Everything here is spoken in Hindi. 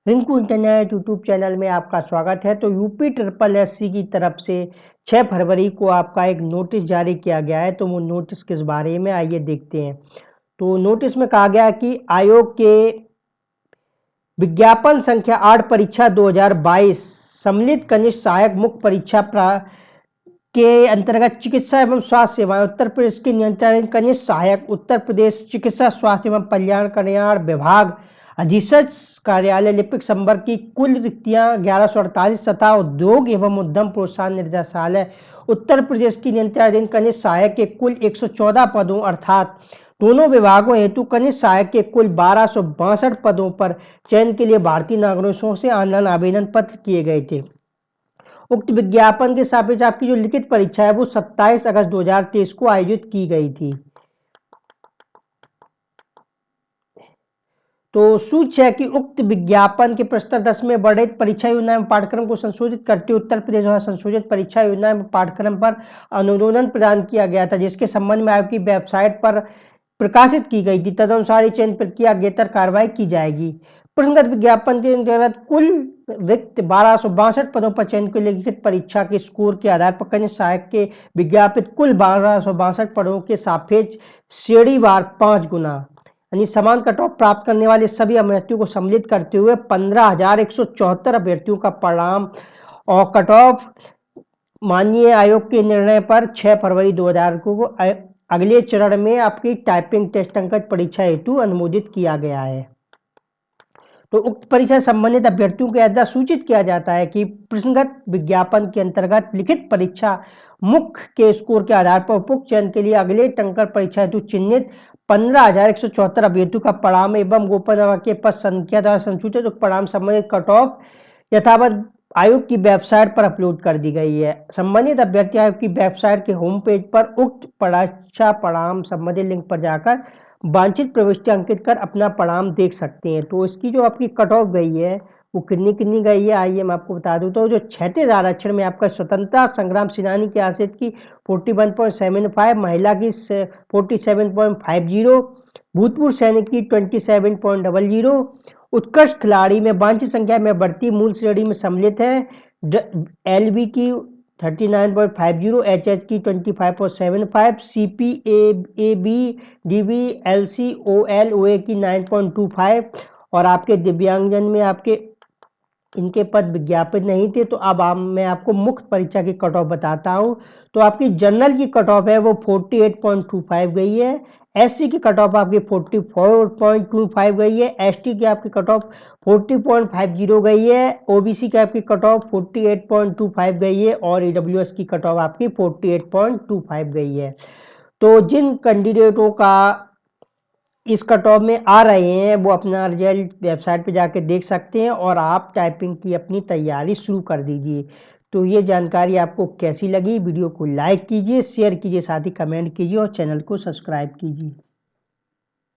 रिंकू इंटरनेट यूट्यूब चैनल में आपका स्वागत है। तो यूपी ट्रिपल एससी की तरफ से 6 फरवरी को आपका एक नोटिस जारी किया गया है। तो वो नोटिस किस बारे में, आइए देखते हैं। तो नोटिस में कहा गया कि आयोग के विज्ञापन संख्या 8 परीक्षा 2022 सम्मिलित कनिष्ठ सहायक मुख्य परीक्षा के अंतर्गत चिकित्सा एवं स्वास्थ्य सेवाएं उत्तर प्रदेश के नियंत्रण कनिष्ठ सहायक उत्तर प्रदेश चिकित्सा स्वास्थ्य एवं कल्याण विभाग अधीक्षक कार्यालय लिपिक संवर्ग की कुल रिक्तियां 1148 तथा उद्योग एवं उद्यम प्रोत्साहन निर्देशालय उत्तर प्रदेश की नियंत्रणाधीन कनिष्ठ सहायक के कुल 114 पदों अर्थात दोनों विभागों हेतु कनिष्ठ सहायक के कुल 1262 पदों पर चयन के लिए भारतीय नागरिकों से ऑनलाइन आवेदन पत्र किए गए थे। उक्त विज्ञापन के सापेक्ष आपकी जो लिखित परीक्षा है वो 27 अगस्त 2023 को आयोजित की गई थी। तो सूच्य है कि उक्त विज्ञापन के प्रस्तर 10 में वर्णित परीक्षा योजना एवं पाठ्यक्रम को संशोधित करते उत्तर प्रदेश द्वारा संशोधित परीक्षा योजना एवं पाठ्यक्रम पर अनुमोदन प्रदान किया गया था, जिसके संबंध में आयोग की वेबसाइट पर प्रकाशित की गई थी। तदनुसार चयन प्रक्रिया अग्रेतर कार्रवाई की जाएगी। प्रसंगत विज्ञापन के अंतर्गत कुल रिक्त 1262 पदों पर चयन के लिए लिखित परीक्षा के स्कोर के आधार पर कनिष्ठ सहायक के विज्ञापित कुल 1262 पदों के सापेक्ष श्रेणीवार 5 गुना यानी समान कट ऑफ प्राप्त करने वाले सभी अभ्यर्थियों को सम्मिलित करते हुए 15,174 अभ्यर्थियों का परिणाम और कट ऑफ माननीय आयोग के निर्णय पर 6 फरवरी 2000 को अगले चरण में आपकी टाइपिंग टेस्ट अंक परीक्षा हेतु अनुमोदित किया गया है। तो उक्त परीक्षा संबंधित अभ्यर्थियों को ऐसा सूचित किया जाता है कि प्रसंगत विज्ञापन के अंतर्गत लिखित परीक्षा मुख्य के स्कोर के आधार पर उपयुक्त चयन के लिए अगले टंकर परीक्षा हेतु चिन्हित 15,174 अभ्यर्थियों का परिणाम एवं गोपनीयता के पद संख्या द्वारा संसूचित परिणाम संबंधित कट ऑफ यथावत आयोग की वेबसाइट पर अपलोड कर दी गई है। संबंधित अभ्यर्थी आयोग की वेबसाइट के होम पेज पर उक्त परीक्षा परिणाम संबंधित लिंक पर जाकर वांछित प्रविष्टि अंकित कर अपना परिणाम देख सकते हैं। तो इसकी जो आपकी कट ऑफ गई है वो कितनी गई है, आइए मैं आपको बता दूं। तो जो क्षैतिज आरक्षण में आपका स्वतंत्रता संग्राम सेनानी की आश्रित की 41.75, महिला की 47.50, भूतपूर्व सैनिक की 27.00, उत्कृष्ट खिलाड़ी में वांछित संख्या में बढ़ती मूल श्रेणी में सम्मिलित है। एलबी की 39.50, एचएच की 25.75, सीपीएबी डीबी एलसी ओएल ओए की 9.25 और आपके दिव्यांगजन में आपके इनके पद विज्ञापित नहीं थे। तो अब मैं आपको मुख्य परीक्षा की कट ऑफ बताता हूं। तो आपकी जनरल की कट ऑफ है वो 48.25 गई है, एससी की कट ऑफ आपकी 44.25 गई है, एसटी की आपकी कट ऑफ 40.50 गई है, ओबीसी की आपकी कट ऑफ 48.25 गई है और ईडब्ल्यूएस की कट ऑफ आपकी 48.25 गई है। तो जिन कैंडिडेटों का इस कट ऑफ में आ रहे हैं वो अपना रिजल्ट वेबसाइट पे जाके देख सकते हैं और आप टाइपिंग की अपनी तैयारी शुरू कर दीजिए। तो ये जानकारी आपको कैसी लगी, वीडियो को लाइक कीजिए, शेयर कीजिए, साथ ही कमेंट कीजिए और चैनल को सब्सक्राइब कीजिए।